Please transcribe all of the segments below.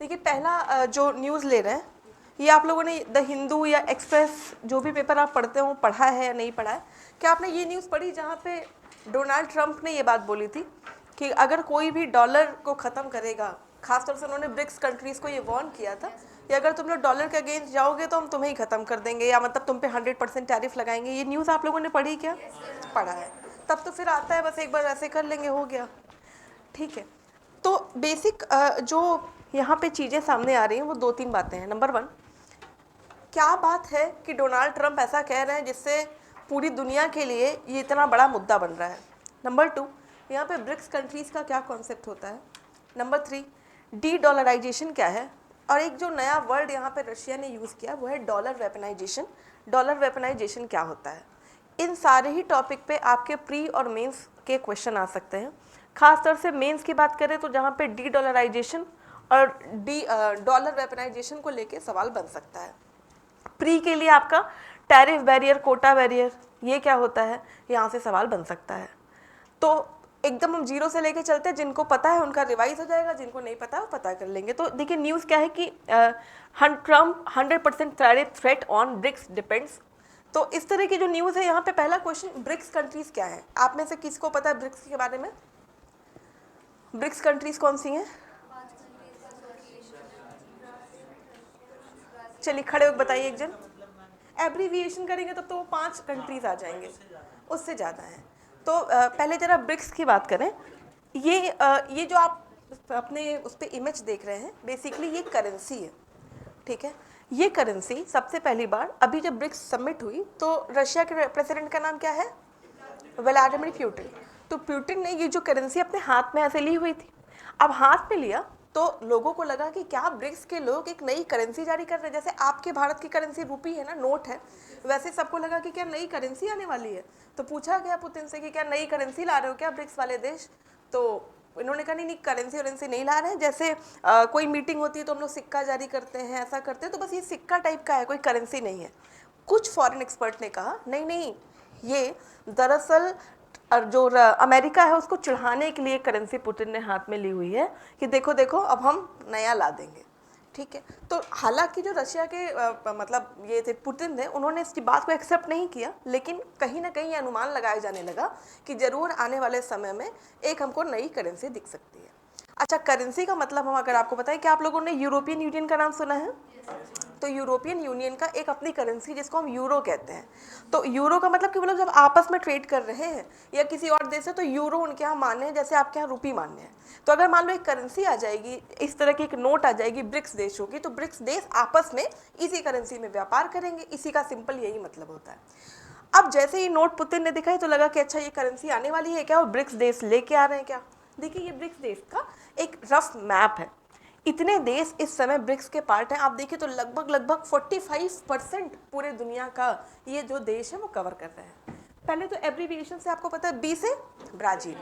देखिए पहला जो न्यूज़ ले रहे हैं ये आप लोगों ने द हिंदू या एक्सप्रेस जो भी पेपर आप पढ़ते हो पढ़ा है या नहीं पढ़ा है? क्या आपने ये न्यूज़ पढ़ी जहाँ पे डोनाल्ड ट्रंप ने ये बात बोली थी कि अगर कोई भी डॉलर को ख़त्म करेगा, खासतौर से उन्होंने ब्रिक्स कंट्रीज़ को ये वार्न किया था कि अगर तुम लोग डॉलर के अगेंस्ट जाओगे तो हम तुम्हें ही ख़त्म कर देंगे, या मतलब तुम पे 100% टैरिफ लगाएंगे। ये न्यूज़ आप लोगों ने पढ़ी क्या? पढ़ा है। तब तो फिर आता है बस एक बार ऐसे कर लेंगे, हो गया, ठीक है। तो बेसिक जो यहाँ पे चीज़ें सामने आ रही हैं वो 2-3 बातें हैं। नंबर 1, क्या बात है कि डोनाल्ड ट्रंप ऐसा कह रहे हैं जिससे पूरी दुनिया के लिए ये इतना बड़ा मुद्दा बन रहा है। नंबर 2, यहाँ पे ब्रिक्स कंट्रीज़ का क्या कॉन्सेप्ट होता है। नंबर 3, डी डॉलराइजेशन क्या है। और एक जो नया वर्ड यहाँ पे रशिया ने यूज़ किया वो है डॉलर वेपनाइजेशन। डॉलर वेपनाइजेशन क्या होता है। इन सारे ही टॉपिक पे आपके प्री और मेंस के क्वेश्चन आ सकते हैं। खासतौर से मेंस की बात करें तो जहाँ पे डी डॉलराइजेशन और डॉलर वेपनाइजेशन को लेके सवाल बन सकता है। प्री के लिए आपका टैरिफ बैरियर, कोटा बैरियर, ये क्या होता है, यहाँ से सवाल बन सकता है। तो एकदम हम जीरो से लेके चलते हैं, जिनको पता है उनका रिवाइज हो जाएगा, जिनको नहीं पता है वो पता कर लेंगे। तो देखिए न्यूज़ क्या है कि Trump 100% tariff threat on BRICS depends. तो इस तरह की जो न्यूज़ है यहाँ पे पहला क्वेश्चन, ब्रिक्स कंट्रीज़ क्या है। आप में से किसको पता है ब्रिक्स के बारे में? ब्रिक्स कंट्रीज़ कौन सी हैं? चलिए खड़े होकर बताइए एक जन। एब्रीविएशन करेंगे तब तो वो 5 कंट्रीज आ जाएंगे, उससे ज़्यादा हैं। तो पहले जरा ब्रिक्स की बात करें। ये जो आप अपने उस पर इमेज देख रहे हैं, बेसिकली ये करेंसी है, ठीक है। ये करेंसी सबसे पहली बार अभी जब ब्रिक्स सबमिट हुई तो रशिया के प्रेसिडेंट का नाम क्या है? Vladimir Putin. तो पुतिन ने ये जो करेंसी अपने हाथ में ऐसे ली हुई थी। अब हाथ में लिया तो लोगों को लगा कि क्या ब्रिक्स के लोग एक नई करेंसी जारी कर रहे हैं। जैसे आपके भारत की करेंसी रुपी है ना, नोट है, वैसे सबको लगा कि क्या नई करेंसी आने वाली है। तो पूछा गया पुतिन से कि क्या नई करेंसी ला रहे हो क्या ब्रिक्स वाले देश? तो इन्होंने कहा नहीं, करेंसी वरेंसी नहीं ला रहे हैं। जैसे कोई मीटिंग होती है तो हम लोग सिक्का जारी करते हैं, ऐसा करते हैं, तो बस ये सिक्का टाइप का है, कोई करेंसी नहीं है। कुछ फॉरेन एक्सपर्ट ने कहा नहीं नहीं, ये दरअसल जो अमेरिका है उसको चढ़ाने के लिए करेंसी पुतिन ने हाथ में ली हुई है कि देखो देखो अब हम नया ला देंगे, ठीक है। तो हालांकि जो रशिया के मतलब ये थे पुतिन थे, उन्होंने इस बात को एक्सेप्ट नहीं किया, लेकिन कहीं ना कहीं अनुमान लगाया जाने लगा कि ज़रूर आने वाले समय में एक हमको नई करेंसी दिख सकती है। अच्छा, करेंसी का मतलब हम अगर आपको बताएं कि आप लोगों ने यूरोपियन यूनियन का नाम सुना है? तो यूरोपियन यूनियन का एक अपनी करेंसी जिसको हम यूरो कहते हैं। तो यूरो का मतलब कि वो लोग जब आपस में ट्रेड कर रहे हैं या किसी और देश से, तो यूरो उनके यहाँ मान्य है जैसे आपके यहाँ रुपी मान्य है। तो अगर मान लो एक करेंसी आ जाएगी, इस तरह की एक नोट आ जाएगी ब्रिक्स देशों की, तो ब्रिक्स देश आपस में इसी करेंसी में व्यापार करेंगे। इसी का सिंपल यही मतलब होता है। अब जैसे ही नोट पुतिन ने दिखाई तो लगा कि अच्छा ये करेंसी आने वाली है क्या, और ब्रिक्स देश लेके आ रहे हैं क्या। देखिए ये ब्रिक्स देश का एक रफ मैप है। इतने देश इस समय ब्रिक्स के पार्ट हैं। आप देखिए तो लगभग 45% पूरे दुनिया का ये जो देश है वो कवर कर रहे हैं। पहले तो एब्रीविएशन से आपको पता है, बी से ब्राज़ील,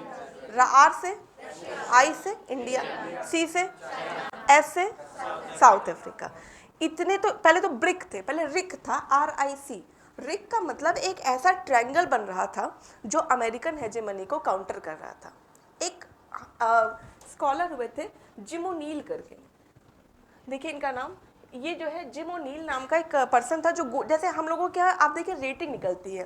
आर से, आई से इंडिया, सी से, एस से साउथ अफ्रीका। इतने तो पहले तो ब्रिक थे, पहले रिक था, RIC। रिक का मतलब एक ऐसा ट्रायंगल बन रहा था जो अमेरिकन हेजेमनी को काउंटर कर रहा था। एक स्कॉलर हुए थे जिम ओ'नील करके, देखिए इनका नाम, ये जो है जिम ओ'नील नाम का एक पर्सन था जो जैसे हम लोगों क्या आप देखिए रेटिंग निकलती है,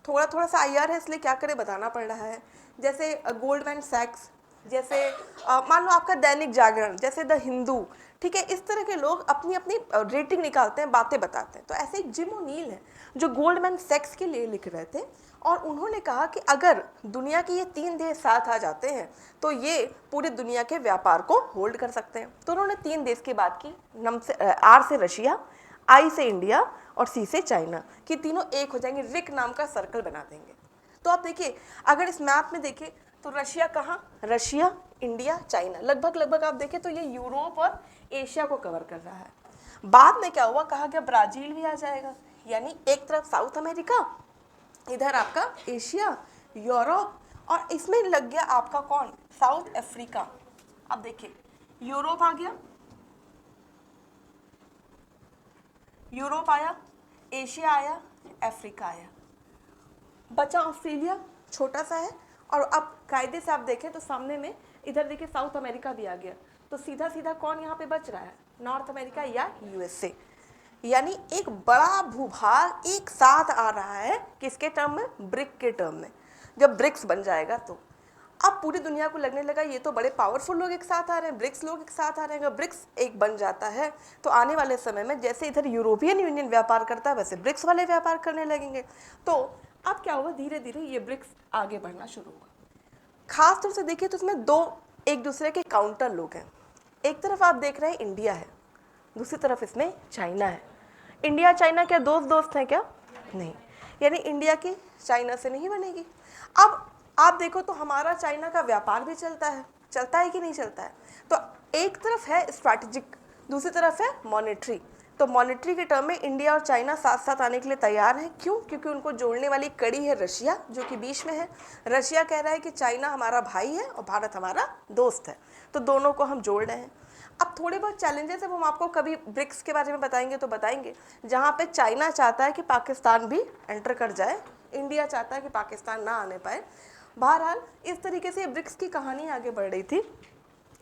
थोड़ा थोड़ा सा IR है इसलिए क्या करे बताना पड़ रहा है। जैसे गोल्डमैन सैक्स, जैसे मान लो आपका दैनिक जागरण, जैसे द हिंदू, ठीक है। इस तरह के लोग अपनी अपनी रेटिंग निकालते हैं, बातें बताते हैं। तो ऐसे एक जिम ओ'नील है जो गोल्डमैन सैक्स के लिए लिख रहे थे, और उन्होंने कहा कि अगर दुनिया के ये 3 देश साथ आ जाते हैं तो ये पूरी दुनिया के व्यापार को होल्ड कर सकते हैं। तो उन्होंने 3 देश की बात की, R से रशिया, I से इंडिया और C से चाइना, कि तीनों एक हो जाएंगे, रिक नाम का सर्कल बना देंगे। तो आप देखिए अगर इस मैप में देखें तो रशिया कहाँ, रशिया, इंडिया, चाइना, लगभग आप देखें तो ये यूरोप और एशिया को कवर कर रहा है। बाद में क्या हुआ, कहा गया ब्राज़ील भी आ जाएगा, यानी एक तरफ साउथ अमेरिका, इधर आपका एशिया, यूरोप, और इसमें लग गया आपका कौन, साउथ अफ्रीका। अब देखिए यूरोप आ गया, यूरोप आया, एशिया आया, अफ्रीका आया, बचा ऑस्ट्रेलिया, छोटा सा है। और अब कायदे से आप देखें तो सामने में इधर देखिए साउथ अमेरिका भी आ गया। तो तो सीधा सीधा कौन यहाँ पे बच रहा है, नॉर्थ अमेरिका या यूएसए। यानी एक बड़ा भूभाग एक साथ आ रहा है किसके टर्म में, ब्रिक के टर्म में। जब ब्रिक्स बन जाएगा तो अब पूरी दुनिया को लगने लगा ये तो बड़े पावरफुल लोग एक साथ आ रहे हैं, ब्रिक्स लोग एक साथ आ रहे हैं। अगर ब्रिक्स एक बन जाता है तो आने वाले समय में जैसे इधर यूरोपियन यूनियन व्यापार करता है वैसे ब्रिक्स वाले व्यापार करने लगेंगे। तो अब क्या होगा, धीरे धीरे ये ब्रिक्स आगे बढ़ना शुरू होगा। खास तौर से देखिए तो इसमें दो एक दूसरे के काउंटर लोग हैं। एक तरफ आप देख रहे हैं इंडिया है, दूसरी तरफ इसमें चाइना है। इंडिया चाइना क्या दोस्त हैं क्या, नहीं, यानी इंडिया की चाइना से नहीं बनेगी। अब आप देखो तो हमारा चाइना का व्यापार भी चलता है कि नहीं चलता है। तो एक तरफ है स्ट्रैटेजिक, दूसरी तरफ है मॉनेटरी। तो मॉनेटरी के टर्म में इंडिया और चाइना साथ साथ आने के लिए तैयार हैं। क्यों? क्योंकि उनको जोड़ने वाली कड़ी है रशिया, जो कि बीच में है। रशिया कह रहा है कि चाइना हमारा भाई है और भारत हमारा दोस्त है, तो दोनों को हम जोड़ रहे हैं। अब थोड़े बहुत चैलेंजेस है, वो हम आपको कभी ब्रिक्स के बारे में बताएंगे तो बताएंगे, जहाँ पे चाइना चाहता है कि पाकिस्तान भी एंटर कर जाए, इंडिया चाहता है कि पाकिस्तान ना आने पाए। बहरहाल इस तरीके से ब्रिक्स की कहानी आगे बढ़ रही थी।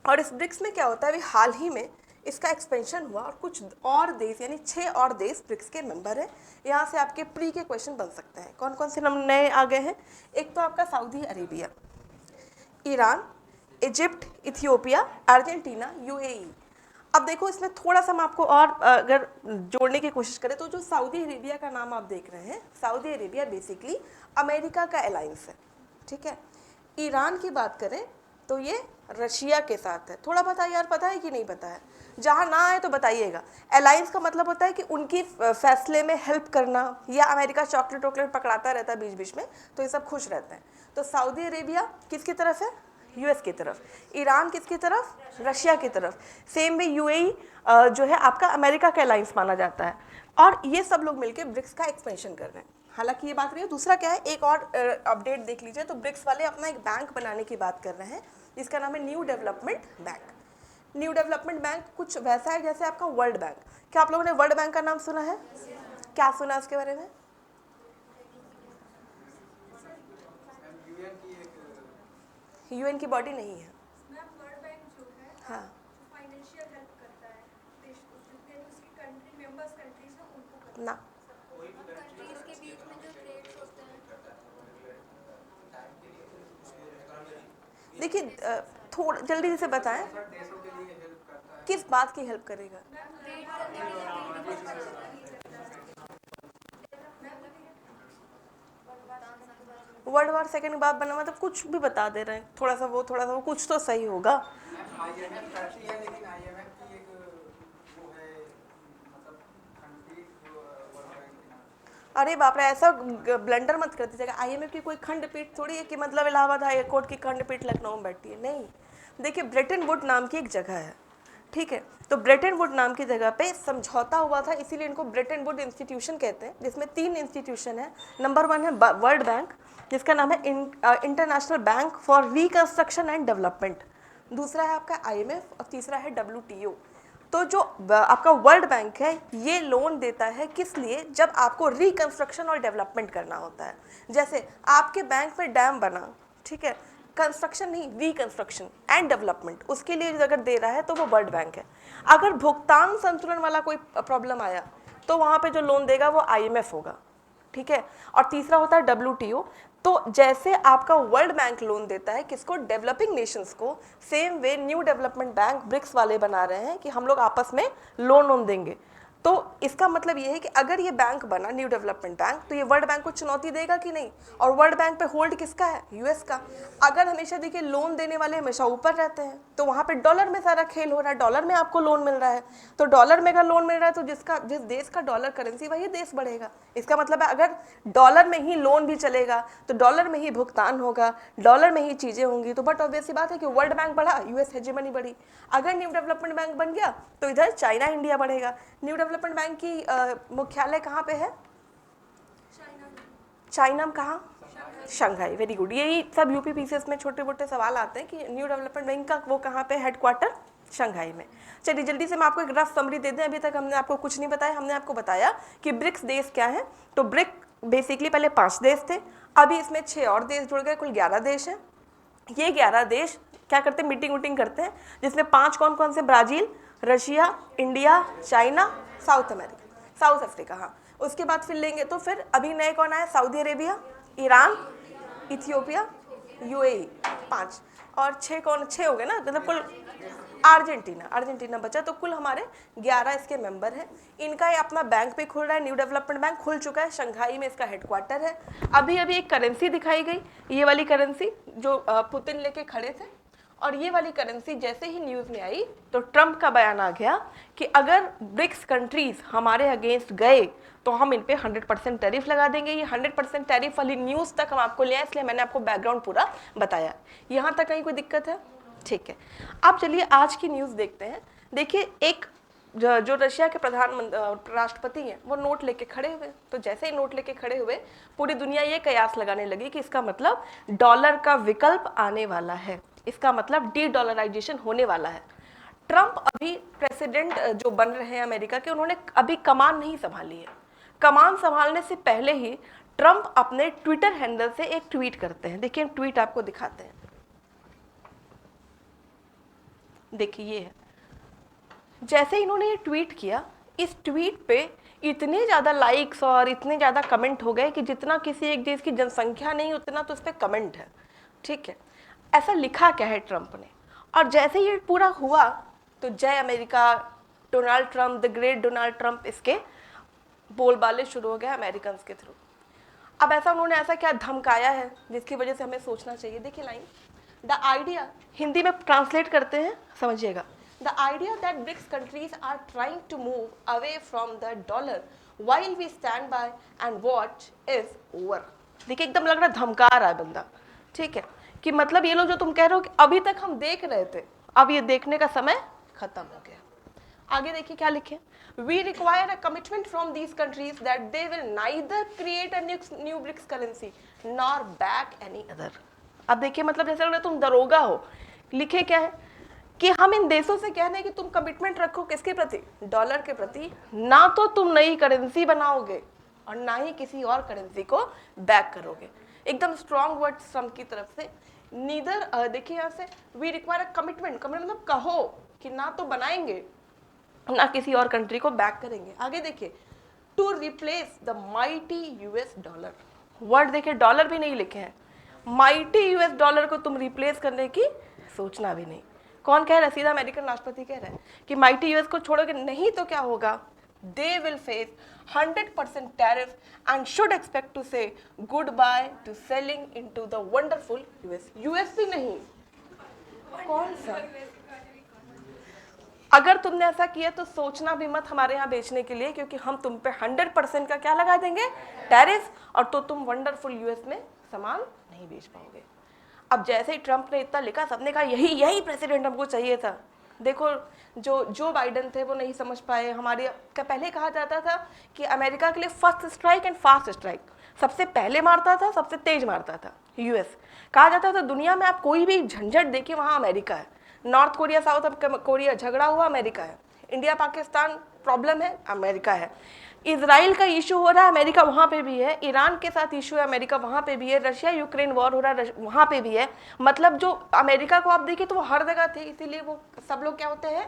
और इस ब्रिक्स में क्या होता है, अभी हाल ही में इसका एक्सपेंशन हुआ और कुछ और देश यानी 6 और देश ब्रिक्स के मेंबर हैं। यहाँ से आपके प्री के क्वेश्चन बन सकते हैं। कौन कौन से नए आ गए हैं? एक तो आपका Saudi Arabia, Iran, Egypt, Ethiopia, Argentina, UAE. अब देखो इसमें थोड़ा सा हम आपको और अगर जोड़ने की कोशिश करें तो जो सऊदी अरेबिया का नाम आप देख रहे हैं, सऊदी अरेबिया बेसिकली अमेरिका का अलायंस है, ठीक है। ईरान की बात करें तो ये रशिया के साथ है। थोड़ा पता यार, पता है कि नहीं पता है? जहाँ ना आए तो बताइएगा। अलायंस का मतलब होता है कि उनकी फैसले में हेल्प करना, या अमेरिका चॉकलेट वॉकलेट पकड़ाता रहता है बीच बीच में, तो ये सब खुश रहते हैं। तो सऊदी अरेबिया किसकी तरफ है? यूएस की तरफ। ईरान किसकी तरफ? रशिया की तरफ। सेम वे यूएई जो है आपका अमेरिका का अलायंस माना जाता है। और ये सब लोग मिलकर ब्रिक्स का एक्सपेंशन कर रहे हैं। हालांकि ये बात रही है। दूसरा क्या है, एक और अपडेट देख लीजिए, तो ब्रिक्स वाले अपना एक बैंक बनाने की बात कर रहे हैं, जिसका नाम है new Development bank. New Development bank कुछ वैसा है जैसे आपका वर्ल्ड बैंक। क्या आप लोगों ने वर्ल्ड बैंक का नाम सुना है? क्या सुना उसके बारे में? यूएन की बॉडी नहीं है। वर्ल्ड बैंक जो है, हाँ, फाइनेंशियल हेल्प करता है देश को, जितने भी उसकी कंट्री मेंबर्स कंट्रीज हैं उनको करता है। ना, कंट्रीज के बीच में जो ट्रेड्स होते हैं, देखिए थोड़ा जल्दी से बताएं, किस बात की हेल्प करेगा? वर्ल्ड वॉर सेकंड के बाद बना, मतलब कुछ भी बता दे रहे हैं, थोड़ा सा वो कुछ तो सही होगा। अरे बाप रे, ऐसा ब्लंडर मत कर दीजिएगा। आईएमएफ की कोई खंडपीठ थोड़ी है कि मतलब इलाहाबाद हाई कोर्ट की खंडपीठ लखनऊ में बैठती है, नहीं। देखिए ब्रेटन वुड नाम की एक जगह है, ठीक है। तो ब्रेटन वुड नाम की जगह पे समझौता हुआ था, इसीलिए इनको ब्रेटन वुड इंस्टीट्यूशन कहते हैं, जिसमें 3 इंस्टीट्यूशन है। नंबर 1 है वर्ल्ड बैंक, जिसका नाम है international bank for reconstruction and development. दूसरा है आपका आईएमएफ और तीसरा है WTO। तो जो आपका वर्ल्ड बैंक है ये लोन देता है किस लिए? जब आपको रिकंस्ट्रक्शन और डेवलपमेंट करना होता है। जैसे आपके बैंक में डैम बना, ठीक है, कंस्ट्रक्शन नहीं, रिकंस्ट्रक्शन एंड डेवलपमेंट, उसके लिए अगर दे रहा है तो वो वर्ल्ड बैंक है। अगर भुगतान संतुलन वाला कोई प्रॉब्लम आया तो वहाँ पे जो लोन देगा वो IMF होगा, ठीक है। और तीसरा होता है WTO। तो जैसे आपका वर्ल्ड बैंक लोन देता है किसको? डेवलपिंग नेशंस को, same way New Development Bank BRICS वाले बना रहे हैं कि हम लोग आपस में लोन देंगे। तो इसका मतलब ये है कि अगर ये बैंक बना न्यू डेवलपमेंट बैंक, तो ये वर्ल्ड बैंक को चुनौती देगा कि नहीं? और वर्ल्ड बैंक पे होल्ड किसका है? यूएस का। अगर हमेशा देखिए लोन देने वाले हमेशा ऊपर रहते हैं, तो वहाँ पे डॉलर में सारा खेल हो रहा है, डॉलर में आपको लोन मिल रहा है। तो डॉलर में अगर लोन मिल रहा है तो जिस देश का डॉलर करेंसी वही देश बढ़ेगा। इसका मतलब है अगर डॉलर में ही लोन भी चलेगा तो डॉलर में ही भुगतान होगा, डॉलर में ही चीज़ें होंगी। तो बट ऑब्वियस सी बात है कि वर्ल्ड बैंक बढ़ा, यूएस हेजेमनी बढ़ी। अगर न्यू डेवलपमेंट बैंक बन गया तो इधर चाइना इंडिया बढ़ेगा। न्यू डेवलपमेंट बैंक की मुख्यालय कहाँ पे है? चाइना में। कहाँ? शंघाई। Very good. यही सब UPPCS में छोटे मोटे सवाल आते हैं कि न्यू डेवलपमेंट बैंक का वो कहाँ पे हेडक्वार्टर? शंघाई में। चलिए जल्दी से मैं आपको एक रफ समरी दे दें। अभी तक हमने आपको कुछ नहीं बताया। हमने आपको बताया कि ब्रिक्स देश क्या है। तो ब्रिक बेसिकली पहले 5 देश थे, अभी इसमें 6 और देश जुड़ गए, कुल 11 देश हैं। ये 11 देश क्या करते हैं, मीटिंग वूटिंग करते हैं, जिसमें 5 कौन कौन से, Brazil, Russia, India, China, south Africa, हाँ। उसके बाद फिर लेंगे तो फिर अभी नए कौन आए, Saudi Arabia, Iran, Ethiopia, UAE, 5 और 6 कौन, 6 हो गए ना, मतलब कुल अर्जेंटीना बचा, तो कुल हमारे 11 इसके मेंबर हैं। इनका ये अपना बैंक भी खुल रहा है, न्यू डेवलपमेंट बैंक खुल चुका है, शंघाई में इसका हेडक्वार्टर है। अभी एक करेंसी दिखाई गई, ये वाली करेंसी जो पुतिन लेके खड़े थे, और ये वाली करेंसी जैसे ही न्यूज़ में आई तो ट्रंप का बयान आ गया कि अगर ब्रिक्स कंट्रीज हमारे अगेंस्ट गए तो हम इन पे 100% टैरिफ लगा देंगे। ये 100% टैरिफ वाली न्यूज़ तक हम आपको ले आए, इसलिए मैंने आपको बैकग्राउंड पूरा बताया। यहाँ तक कहीं कोई दिक्कत है? ठीक है, अब चलिए आज की न्यूज़ देखते हैं। देखिए, एक जो रशिया के राष्ट्रपति हैं वो नोट लेके खड़े हुए, तो जैसे ही नोट लेके खड़े हुए पूरी दुनिया ये कयास लगाने लगी कि इसका मतलब डॉलर का विकल्प आने वाला है, इसका मतलब डी डॉलराइजेशन होने वाला है। ट्रंप अभी प्रेसिडेंट जो बन रहे हैं अमेरिका के, उन्होंने अभी कमान नहीं संभाली है। कमान संभालने से पहले ही ट्रंप अपने ट्विटर हैंडल से एक ट्वीट करते हैं। देखिए, हम ट्वीट आपको दिखाते हैं। देखिए, ये है, जैसे इन्होंने ये ट्वीट किया, इस ट्वीट पे इतने ज़्यादा लाइक्स और इतने ज़्यादा कमेंट हो गए कि जितना किसी एक देश की जनसंख्या नहीं उतना तो उस पर कमेंट है। ठीक है, ऐसा लिखा क्या है ट्रंप ने, और जैसे ये पूरा हुआ तो जय America, Donald Trump, the great Donald Trump, इसके बोलबाले शुरू हो गए अमेरिकन के थ्रू। अब ऐसा उन्होंने ऐसा क्या धमकाया है जिसकी वजह से हमें सोचना चाहिए। देखिए लाइन, द आइडिया, हिंदी में ट्रांसलेट करते हैं, समझिएगा। The idea that BRICS countries are trying to move away from the dollar while we stand by and watch is over। देखिए, एकदम लग रहा धमका रहा है बंदा। ठीक है, कि मतलब ये लोग जो तुम कह रहे हो कि अभी तक हम देख रहे थे, अब ये देखने का समय खत्म हो गया। आगे देखिए क्या लिखे, we require a commitment from these countries that they will neither create a new BRICS currency nor back any other। अब देखिए, मतलब जैसे लग रहा है तुम दरोगा हो। लिखे क्या है कि हम इन देशों से कह रहे हैं कि तुम कमिटमेंट रखो किसके प्रति, डॉलर के प्रति, ना तो तुम नई करेंसी बनाओगे और ना ही किसी और करेंसी को बैक करोगे। एकदम स्ट्रॉन्ग वर्ड ट्रंप की तरफ से। नीदर, देखिए यहाँ से, वी रिक्वायर अ कमिटमेंट मतलब कहो कि ना तो बनाएंगे ना किसी और कंट्री को बैक करेंगे। आगे देखिए, to replace the mighty US dollar, word देखिए, डॉलर भी नहीं लिखे हैं, माइटी यूएस डॉलर को तुम रिप्लेस करने की सोचना भी नहीं। कौन कह रहा है? सीधा अमेरिकन राष्ट्रपति कह रहे हैं कि माइटी यूएस को छोड़ोगे नहीं तो क्या होगा, they will face 100% tariff and should expect to say goodbye to selling into the wonderful US. US भी नहीं, कौन सा? अगर तुमने ऐसा किया तो सोचना भी मत हमारे यहाँ बेचने के लिए, क्योंकि हम तुम पे 100% का क्या लगा देंगे, टैरिफ, और तो तुम वंडरफुल यूएस में सामान नहीं बेच पाओगे। अब जैसे ही ट्रंप ने इतना लिखा, सबने कहा यही प्रेसिडेंट हमको चाहिए था। देखो, जो बाइडन थे वो नहीं समझ पाए। हमारे पहले कहा जाता था कि अमेरिका के लिए first strike and fast strike, सबसे पहले मारता था, सबसे तेज मारता था यूएस। कहा जाता था दुनिया में आप कोई भी झंझट देखिए वहाँ अमेरिका है। नॉर्थ कोरिया, साउथ कोरिया झगड़ा हुआ, अमेरिका है। इंडिया पाकिस्तान प्रॉब्लम है, अमेरिका है। इजराइल का इशू हो रहा है, अमेरिका वहाँ पे भी है। ईरान के साथ इशू है, अमेरिका वहाँ पे भी है। रशिया यूक्रेन वॉर हो रहा है, वहाँ पे भी है। मतलब जो अमेरिका को आप देखिए तो वो हर जगह थे, इसीलिए वो सब लोग क्या होते हैं,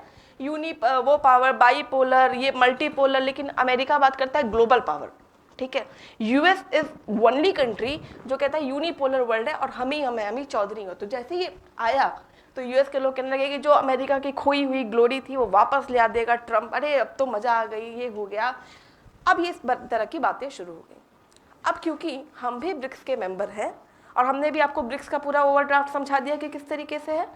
वो पावर, बाईपोलर, ये मल्टीपोलर, लेकिन अमेरिका बात करता है ग्लोबल पावर। ठीक है, यूएस इज ओनली कंट्री जो कहता है यूनिपोलर वर्ल्ड है और हम ही चौधरी हो। तो जैसे ही आया तो यूएस के लोग कहने लगे कि जो अमेरिका की खोई हुई ग्लोरी थी वो वापस ले आ देगा ट्रंप, अरे अब तो मजा आ गई, ये हो गया। अब ये इस तरह की बातें शुरू हो गई। अब क्योंकि हम भी ब्रिक्स के मेंबर हैं और हमने भी आपको ब्रिक्स का पूरा ओवरड्राफ्ट समझा दिया कि किस तरीके से है,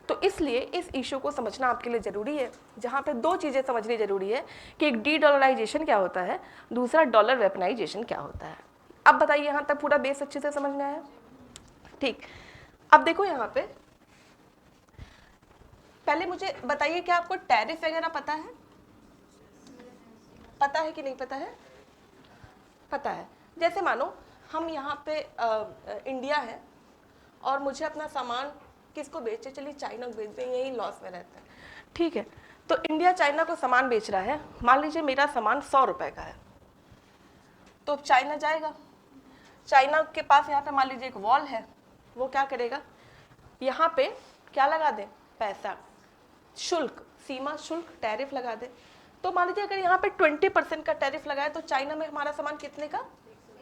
तो इसलिए इस इशू को समझना आपके लिए ज़रूरी है, जहाँ पे 2 चीज़ें समझनी ज़रूरी है कि एक डी डॉलराइजेशन क्या होता है, दूसरा डॉलर वेपनाइजेशन क्या होता है। अब बताइए, यहाँ तक पूरा बेस अच्छे से समझ में आया? ठीक, अब देखो यहाँ पे पहले मुझे बताइए कि आपको टैरिफ वगैरह पता है? पता है कि नहीं पता है? पता है। जैसे मानो हम यहाँ पे इंडिया है और मुझे अपना सामान किसको बेचे, चलिए चाइना को बेच दें, यही लॉस में रहता है। ठीक है, तो इंडिया चाइना को सामान बेच रहा है। मान लीजिए मेरा सामान 100 रुपए का है, तो चाइना जाएगा, चाइना के पास यहाँ पे मान लीजिए एक वॉल है, वो क्या करेगा, यहाँ पे क्या लगा दें, पैसा, शुल्क, सीमा शुल्क, टैरिफ लगा दें। तो मान लीजिए अगर यहाँ पे 20% का टैरिफ लगाए तो चाइना में हमारा सामान कितने का,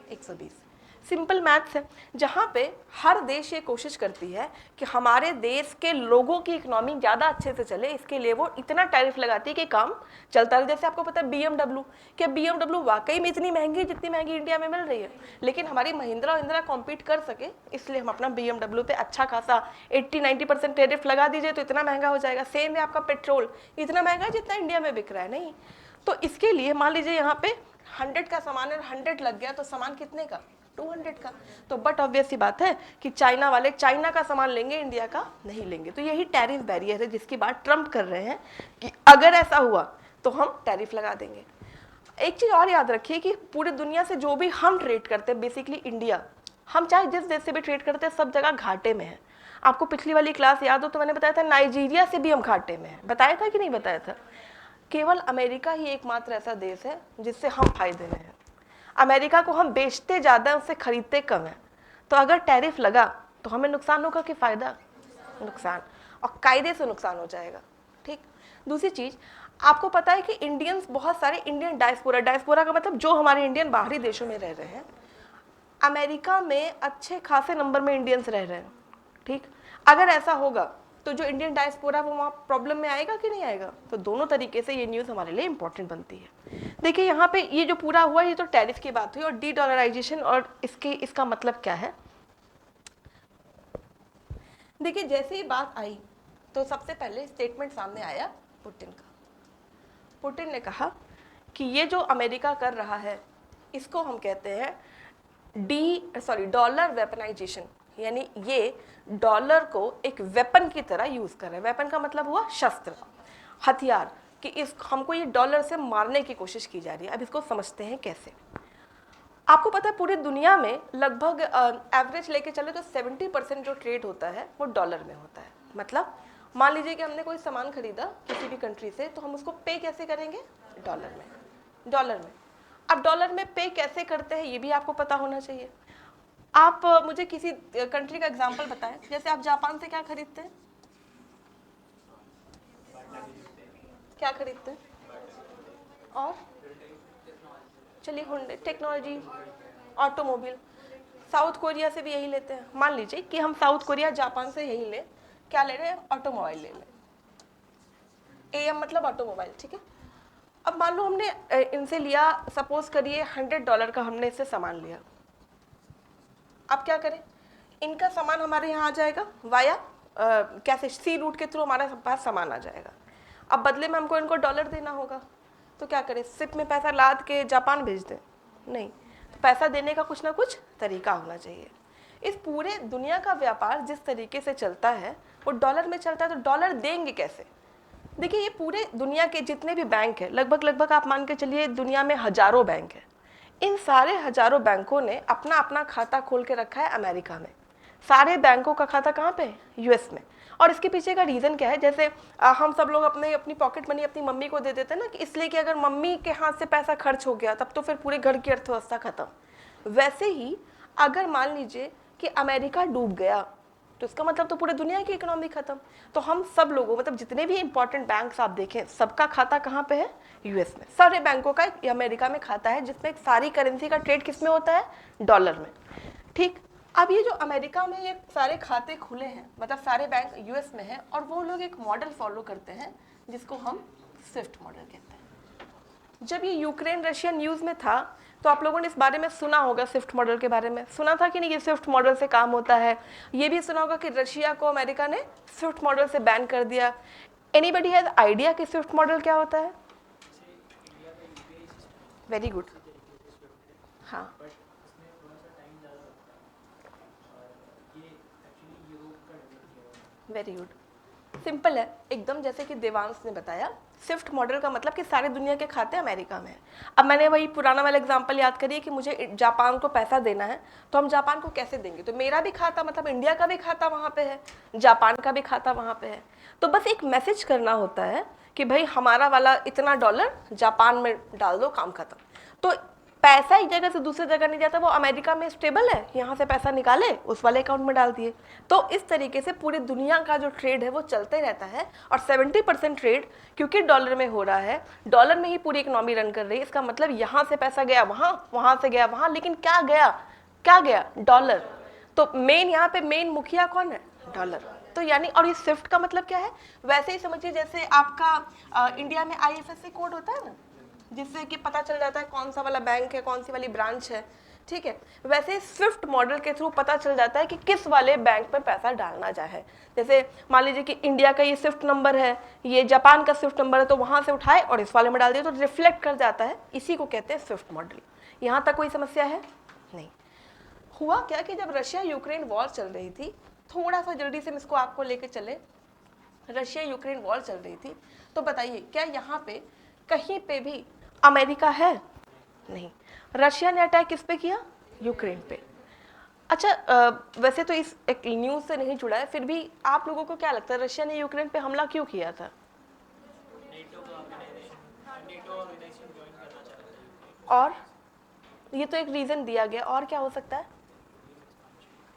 120। सिंपल मैथ्स है, जहाँ पे हर देश ये कोशिश करती है कि हमारे देश के लोगों की इकोनॉमी ज़्यादा अच्छे से चले, इसके लिए वो इतना टैरिफ लगाती है कि काम चलता रहे। जैसे आपको पता है BMW, क्या BMW वाकई में इतनी महंगी है जितनी महंगी इंडिया में मिल रही है, लेकिन हमारी महिंद्रा कॉम्पीट कर सके इसलिए हम अपना BMW पे अच्छा खासा 80-90% टैरिफ लगा दीजिए तो इतना महंगा हो जाएगा। सेम है आपका पेट्रोल, इतना महंगा है जितना इंडिया में बिक रहा है, नहीं। तो इसके लिए मान लीजिए यहाँ पे 100 का सामान है, 100 लग गया तो सामान कितने का, 200 का। तो बट ऑब्वियस सी बात है कि चाइना वाले चाइना का सामान लेंगे, इंडिया का नहीं लेंगे। तो यही टैरिफ बैरियर है जिसकी बात ट्रम्प कर रहे हैं कि अगर ऐसा हुआ तो हम टैरिफ लगा देंगे। एक चीज़ और याद रखिए कि पूरी दुनिया से जो भी हम ट्रेड करते हैं, बेसिकली इंडिया, हम चाहे जिस देश से भी ट्रेड करते हैं सब जगह घाटे में है। आपको पिछली वाली क्लास याद हो तो मैंने बताया था नाइजीरिया से भी हम घाटे में हैं, बताया था कि नहीं बताया था। केवल अमेरिका ही एकमात्र ऐसा देश है जिससे हम फायदे में हैं। अमेरिका को हम बेचते ज़्यादा हैं, उससे खरीदते कम हैं। तो अगर टैरिफ लगा तो हमें नुकसान होगा कि फ़ायदा, नुकसान, और कायदे से नुकसान हो जाएगा। ठीक। दूसरी चीज़, आपको पता है कि इंडियंस, बहुत सारे इंडियन डायस्पोरा का मतलब जो हमारे इंडियन बाहरी देशों में रह रहे हैं, अमेरिका में अच्छे खासे नंबर में इंडियंस रह रहे हैं। ठीक। अगर ऐसा होगा तो जो इंडियन डायस्पोरा वो वहाँ प्रॉब्लम में आएगा कि नहीं आएगा। तो दोनों तरीके से ये न्यूज़ हमारे लिए इंपॉर्टेंट बनती है। देखिए यहाँ पे ये जो पूरा हुआ, ये तो टैरिफ की बात हुई और डी-डॉलराइजेशन, और इसका मतलब क्या है। देखिए जैसे ही बात आई तो सबसे पहले स्टेटमेंट सामने आया पुतिन का। पुतिन ने कहा कि ये जो अमेरिका कर रहा है इसको हम कहते हैं डॉलर वेपनाइजेशन, यानी ये डॉलर को एक वेपन की तरह यूज़ कर रहे हैं। वेपन का मतलब हुआ शस्त्र, हथियार, कि इस हमको ये डॉलर से मारने की कोशिश की जा रही है। अब इसको समझते हैं कैसे। आपको पता है पूरी दुनिया में लगभग एवरेज लेके चले तो 70% जो ट्रेड होता है वो डॉलर में होता है। मतलब मान लीजिए कि हमने कोई सामान खरीदा किसी भी कंट्री से, तो हम उसको पे कैसे करेंगे, डॉलर में। अब डॉलर में पे कैसे करते हैं ये भी आपको पता होना चाहिए। आप मुझे किसी कंट्री का एग्जांपल बताएं। जैसे आप जापान से क्या खरीदते हैं, क्या खरीदते हैं, और चलिए Hyundai, technology, automobile. South Korea से भी यही लेते हैं। मान लीजिए कि हम साउथ कोरिया जापान से यही लें, क्या ले रहे हैं, ऑटोमोबाइल ले लें। AM मतलब ऑटोमोबाइल, ठीक है। अब मान लो हमने इनसे लिया, सपोज करिए $100 का हमने इससे सामान लिया। अब क्या करें, इनका सामान हमारे यहाँ आ जाएगा वाया कैसे, सी रूट के थ्रू हमारे पास सामान आ जाएगा। अब बदले में हमको इनको डॉलर देना होगा, तो क्या करें, सिप में पैसा लाद के जापान भेज दें, नहीं। तो पैसा देने का कुछ ना कुछ तरीका होना चाहिए। इस पूरे दुनिया का व्यापार जिस तरीके से चलता है वो डॉलर में चलता है, तो डॉलर देंगे कैसे। देखिए ये पूरे दुनिया के जितने भी बैंक हैं, लगभग आप मान के चलिए दुनिया में हजारों बैंक हैं। इन सारे हजारों बैंकों ने अपना अपना खाता खोल के रखा है अमेरिका में। सारे बैंकों का खाता कहाँ पे है, US में। और इसके पीछे का रीज़न क्या है, जैसे हम सब लोग अपनी पॉकेट मनी अपनी मम्मी को दे देते हैं ना, कि इसलिए कि अगर मम्मी के हाथ से पैसा खर्च हो गया तब तो फिर पूरे घर की अर्थव्यवस्था खत्म। वैसे ही अगर मान लीजिए कि अमेरिका डूब गया तो इसका मतलब तो पूरे दुनिया की इकोनॉमी खत्म। तो हम सब लोगों, मतलब जितने भी इंपॉर्टेंट बैंक्स आप देखें, सबका खाता कहाँ पे है, US में। सारे बैंकों का अमेरिका में खाता है, जिसमें सारी करेंसी का ट्रेड किस में होता है, डॉलर में। ठीक। अब ये जो अमेरिका में ये सारे खाते खुले हैं, मतलब सारे बैंक US में हैं, और वो लोग एक मॉडल फॉलो करते हैं जिसको हम स्विफ्ट मॉडल कहते हैं। जब ये यूक्रेन रशिया न्यूज़ में था तो आप लोगों ने इस बारे में सुना होगा, स्विफ्ट मॉडल के बारे में सुना था कि नहीं, ये स्विफ्ट मॉडल से काम होता है। ये भी सुना होगा कि रशिया को अमेरिका ने स्विफ्ट मॉडल से बैन कर दिया। एनीबडी हैज आइडिया कि स्विफ्ट मॉडल क्या होता है? Very good. हाँ, वेरी गुड, सिंपल है एकदम। जैसे कि देवांश ने बताया, स्विफ्ट मॉडल का मतलब कि सारी दुनिया के खाते अमेरिका में हैं। अब मैंने वही पुराना वाला एग्जांपल याद करिए कि मुझे जापान को पैसा देना है, तो हम जापान को कैसे देंगे, तो मेरा भी खाता, मतलब इंडिया का भी खाता वहाँ पे है, जापान का भी खाता वहाँ पे है। तो बस एक मैसेज करना होता है कि भाई हमारा वाला इतना डॉलर जापान में डाल दो, काम खत्म। तो पैसा एक जगह से दूसरी जगह नहीं जाता, वो अमेरिका में स्टेबल है, यहाँ से पैसा निकाले उस वाले अकाउंट में डाल दिए। तो इस तरीके से पूरी दुनिया का जो ट्रेड है वो चलते रहता है, और 70% ट्रेड क्योंकि डॉलर में हो रहा है, डॉलर में ही पूरी इकोनॉमी रन कर रही है। इसका मतलब यहाँ से पैसा गया वहाँ, वहाँ से गया वहाँ, लेकिन क्या गया, क्या गया, डॉलर। तो मेन यहाँ पे मेन मुखिया कौन है, डॉलर। तो यानी, और ये स्विफ्ट का मतलब क्या है, वैसे ही समझिए जैसे आपका इंडिया में IFSC कोड होता है ना, जिससे कि पता चल जाता है कौन सा वाला बैंक है, कौन सी वाली ब्रांच है, ठीक है। वैसे स्विफ्ट मॉडल के थ्रू पता चल जाता है कि किस वाले बैंक में पैसा डालना चाहे। जैसे मान लीजिए कि इंडिया का ये स्विफ्ट नंबर है, ये जापान का स्विफ्ट नंबर है, तो वहां से उठाए और इस वाले में डाल दिए, तो रिफ्लेक्ट कर जाता है। इसी को कहते हैं स्विफ्ट मॉडल। यहाँ तक कोई समस्या है? नहीं। हुआ क्या कि जब रशिया यूक्रेन वॉर चल रही थी, थोड़ा सा जल्दी से इसको आपको लेके चले, रशिया यूक्रेन वॉर चल रही थी, तो बताइए क्या यहाँ पे कहीं पे भी अमेरिका है? नहीं। रशिया ने अटैक किस पे किया? यूक्रेन पे। अच्छा, वैसे तो इस एक न्यूज़ से नहीं जुड़ा है, फिर भी आप लोगों को क्या लगता है रशिया ने यूक्रेन पे हमला क्यों किया था? और ये तो एक रीजन दिया गया, और क्या हो सकता है?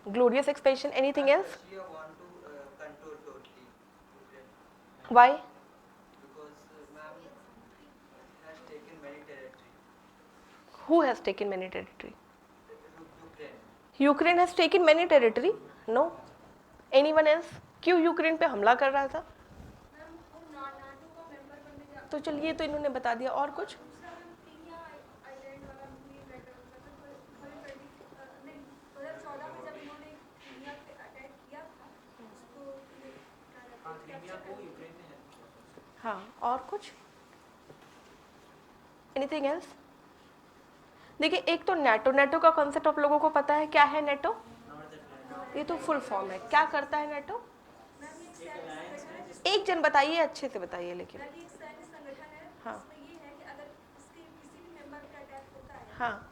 Glorious expansion, anything else? Why? Who has taken many territory? Ukraine has taken many territory? No. Anyone else? क्यों यूक्रेन पे हमला कर रहा था? तो चलिए, तो इन्होंने बता दिया। और कुछ? हाँ, और कुछ? Anything else? देखिए, एक तो नेटो, नेटो का कॉन्सेप्ट आप लोगों को पता है क्या है नेटो? ये तो फुल फॉर्म है। क्या करता है नेटो? एक जन बताइए, अच्छे से बताइए लेकिन। हाँ हाँ,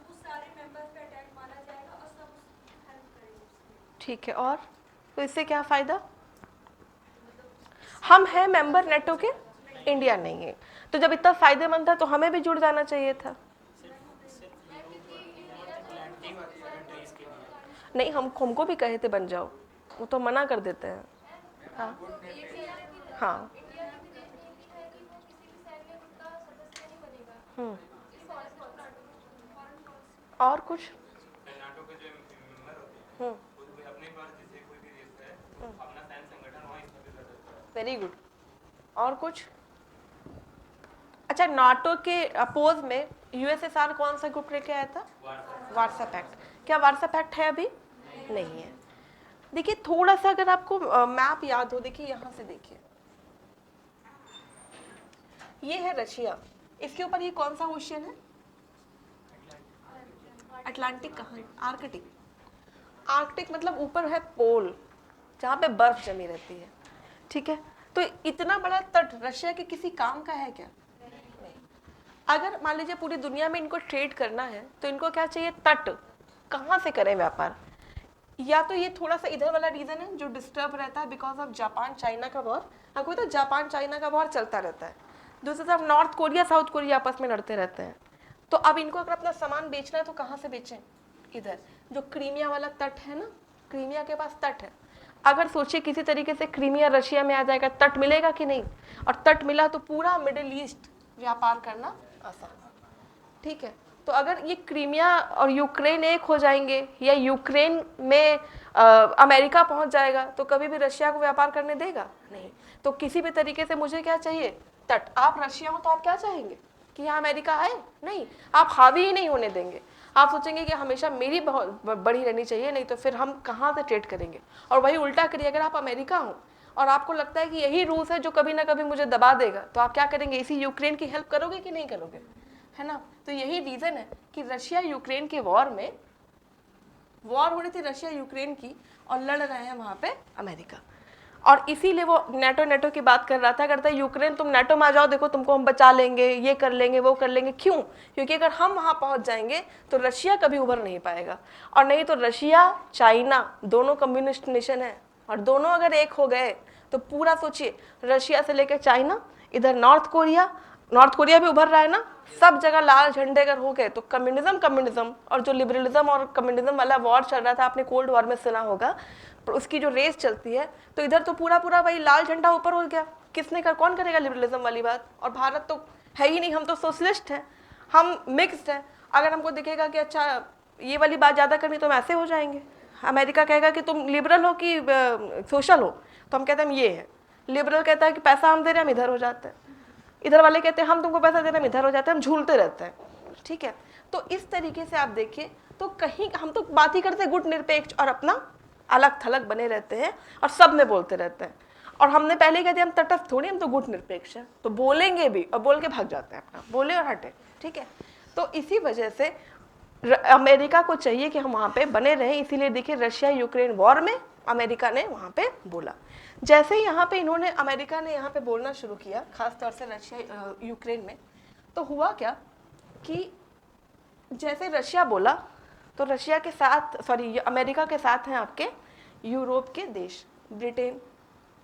ठीक है। और तो इससे क्या फ़ायदा? हम हैं मेंबर नेटो के, इंडिया नहीं है, तो जब इतना फ़ायदेमंद था तो हमें भी जुड़ जाना चाहिए था। नहीं, हमको भी कहे थे बन जाओ, वो तो मना कर देते हैं। हाँ हाँ। और कुछ? Very good. और कुछ? अच्छा, नाटो के अपोज में USSR कौन सा ग्रुप लेके आया था? Warsaw Pact. क्या वार्सा पैक्ट है अभी? नहीं है। देखिए, थोड़ा सा अगर आपको मैप याद हो, देखिए यहाँ से देखिए, ये है रशिया, इसके ऊपर ये कौन सा ओशियन है? अटलांटिक। कहाँ? आर्कटिक। आर्कटिक मतलब ऊपर है पोल, जहाँ पे बर्फ जमी रहती है, ठीक है। तो इतना बड़ा तट रशिया के किसी काम का है क्या? नहीं। अगर मान लीजिए पूरी दुनिया में इनको ट्रेड करना है, तो इनको क्या चाहिए? तट। कहाँ से करें व्यापार? या तो ये थोड़ा सा इधर वाला रीजन है जो डिस्टर्ब रहता है बिकॉज ऑफ जापान चाइना का वॉर। आपको पता है जापान चाइना का वॉर चलता रहता है। दूसरी तरफ नॉर्थ कोरिया साउथ कोरिया आपस में लड़ते रहते हैं। तो अब इनको अगर अपना सामान बेचना है तो कहाँ से बेचें? इधर जो क्रीमिया वाला तट है ना, क्रीमिया के पास तट है। अगर सोचिए किसी तरीके से क्रीमिया रशिया में आ जाएगा, तट मिलेगा कि नहीं? और तट मिला तो पूरा मिडिल ईस्ट व्यापार करना आसान, ठीक है। तो अगर ये क्रीमिया और यूक्रेन एक हो जाएंगे, या यूक्रेन में अमेरिका पहुंच जाएगा, तो कभी भी रशिया को व्यापार करने देगा नहीं। तो किसी भी तरीके से मुझे क्या चाहिए? तट। आप रशिया हो तो आप क्या चाहेंगे? कि यहाँ अमेरिका आए? नहीं, आप हावी ही नहीं होने देंगे। आप सोचेंगे कि हमेशा मेरी बहुत बड़ी रहनी चाहिए, नहीं तो फिर हम कहाँ से ट्रेड करेंगे। और वही उल्टा करिए, अगर आप अमेरिका हो और आपको लगता है कि यही रूस है जो कभी ना कभी मुझे दबा देगा, तो आप क्या करेंगे? इसी यूक्रेन की हेल्प करोगे कि नहीं करोगे? है ना। तो यही रीजन है कि रशिया यूक्रेन के वॉर में, वॉर हो रही थी रशिया यूक्रेन की, और लड़ रहे हैं वहां पे अमेरिका। और इसीलिए वो नेटो की बात कर रहा था, करता है यूक्रेन तुम नेटो में आ जाओ, देखो तुमको हम बचा लेंगे, ये कर लेंगे, वो कर लेंगे। क्यों? क्योंकि अगर हम वहां पहुंच जाएंगे तो रशिया कभी उभर नहीं पाएगा। और नहीं तो रशिया चाइना दोनों कम्युनिस्ट नेशन है, और दोनों अगर एक हो गए तो पूरा सोचिए, रशिया से लेकर चाइना, इधर नॉर्थ कोरिया, नॉर्थ कोरिया भी उभर रहा है ना, सब जगह लाल झंडे अगर हो गए तो कम्युनिज्म और जो लिबरलिज्म और कम्युनिज्म वाला वॉर चल रहा था, आपने कोल्ड वॉर में सुना होगा, पर उसकी जो रेस चलती है, तो इधर तो पूरा पूरा वही लाल झंडा ऊपर हो गया। किसने कर, कौन करेगा लिबरलिज्म वाली बात? और भारत तो है ही नहीं, हम तो सोशलिस्ट हैं, हम मिक्स्ड हैं। अगर हमको दिखेगा कि अच्छा ये वाली बात ज़्यादा करनी तो हम ऐसे हो जाएंगे। अमेरिका कहेगा कि तुम लिबरल हो कि सोशल हो, तो हम कहते हैं हम ये है। लिबरल कहता है कि पैसा हम दे रहे हैं, हम इधर हो जाते हैं। इधर वाले कहते हैं हम तुमको पैसा दे रहे हैं, हम इधर हो जाते हैं, हम झूलते रहते हैं। ठीक है, तो इस तरीके से आप देखिए, तो कहीं हम तो बात ही करते हैं गुट निरपेक्ष और अपना अलग थलग बने रहते हैं और सब में बोलते रहते हैं। और हमने पहले ही कह दिया हम तटस्थ थोड़ी, हम तो गुट निरपेक्ष हैं, तो बोलेंगे भी और बोल के भाग जाते हैं, अपना बोले और हटे। ठीक है, तो इसी वजह से अमेरिका को चाहिए कि हम वहाँ पे बने रहें। इसीलिए देखिए रशिया यूक्रेन वॉर में अमेरिका ने वहाँ पे बोला। जैसे ही यहाँ पे इन्होंने अमेरिका ने यहाँ पे बोलना शुरू किया, खासतौर से रशिया यूक्रेन में, तो हुआ क्या कि जैसे रशिया बोला तो रशिया के साथ, सॉरी अमेरिका के साथ हैं आपके यूरोप के देश, ब्रिटेन,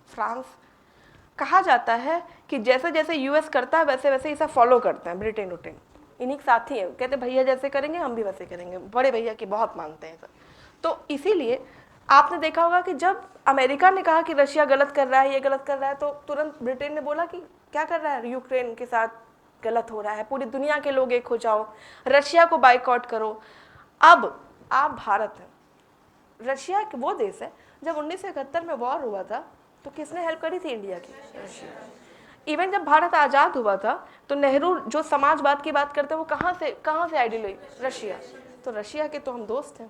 फ्रांस। कहा जाता है कि जैसे जैसे यूएस करता है वैसे वैसे इसे फॉलो करते हैं ब्रिटेन उटेन, इन्हीं के साथ ही है। कहते भैया जैसे करेंगे हम भी वैसे करेंगे, बड़े भैया की बहुत मानते हैं सर। तो इसीलिए आपने देखा होगा कि जब अमेरिका ने कहा कि रशिया गलत कर रहा है, ये गलत कर रहा है, तो तुरंत ब्रिटेन ने बोला कि क्या कर रहा है, यूक्रेन के साथ गलत हो रहा है, पूरी दुनिया के लोग एक हो जाओ, रशिया को बाइकआउट करो। अब आप भारत है, रशिया वो देश है, जब 1971 में वॉर हुआ था तो किसने हेल्प करी थी इंडिया की? रशिया। इवन जब भारत आज़ाद हुआ था तो नेहरू जो समाजवाद की बात करते हैं वो कहाँ से आइडियल हुई? रशिया। तो रशिया के तो हम दोस्त हैं।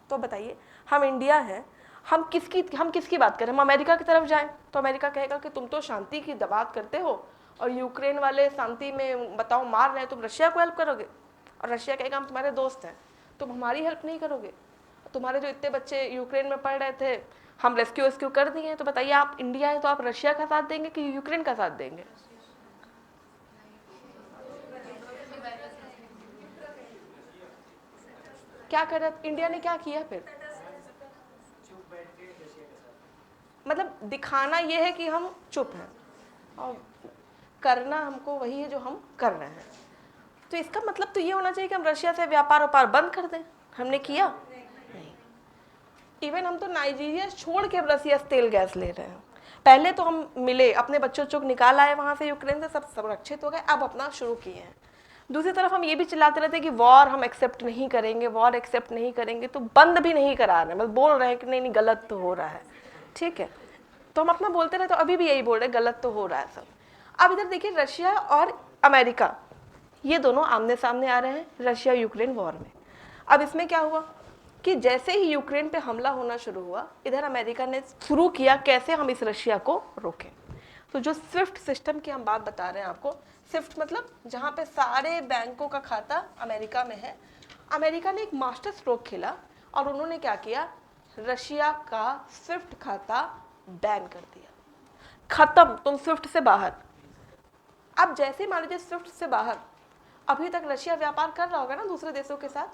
तो बताइए, हम इंडिया हैं, हम किसकी बात करें? हम अमेरिका की तरफ जाएं तो अमेरिका कहेगा कि तुम तो शांति की बात करते हो और यूक्रेन वाले शांति में बताओ मार रहे हैं, तुम रशिया को हेल्प करोगे? और रशिया कहेगा हम तुम्हारे दोस्त हैं, तुम हमारी हेल्प नहीं करोगे। तुम्हारे जो इतने बच्चे यूक्रेन में पढ़ रहे थे हम रेस्क्यू कर दिए हैं, तो बताइए आप इंडिया है तो आप रशिया का साथ देंगे कि यूक्रेन का साथ देंगे? क्या कर रहा इंडिया ने, क्या किया फिर? मतलब दिखाना ये है कि हम चुप हैं और करना हमको वही है जो हम कर रहे हैं। तो इसका मतलब तो ये होना चाहिए कि हम रशिया से व्यापार बंद कर दें। हमने किया नहीं। इवन हम तो नाइजीरिया छोड़ के रसिया से तेल गैस ले रहे हैं। पहले तो हम मिले, अपने बच्चों को निकाल आए वहाँ से यूक्रेन से, सब संरक्षित हो गए, अब अपना शुरू किए हैं। दूसरी तरफ हम ये भी चिल्लाते रहते हैं कि वॉर हम एक्सेप्ट नहीं करेंगे, वॉर एक्सेप्ट नहीं करेंगे, तो बंद भी नहीं करा रहे हैं, बस बोल रहे हैं कि नहीं गलत तो हो रहा है। ठीक है, तो हम अपना बोलते रहे, तो अभी भी यही बोल रहे हैं गलत तो हो रहा है सब। अब इधर देखिए रशिया और अमेरिका ये दोनों आमने सामने आ रहे हैं रशिया यूक्रेन वॉर में। अब इसमें क्या हुआ कि जैसे ही यूक्रेन पे हमला होना शुरू हुआ, इधर अमेरिका ने शुरू किया कैसे हम इस रशिया को रोकें। तो जो स्विफ्ट सिस्टम की हम बात बता रहे हैं आपको, स्विफ्ट मतलब जहाँ पे सारे बैंकों का खाता अमेरिका में है, अमेरिका ने एक मास्टर स्ट्रोक खेला और उन्होंने क्या किया, रशिया का स्विफ्ट खाता बैन कर दिया, खत्म, तुम स्विफ्ट से बाहर। अब जैसे मान लीजिए स्विफ्ट से बाहर, अभी तक रशिया व्यापार कर रहा होगा ना दूसरे देशों के साथ,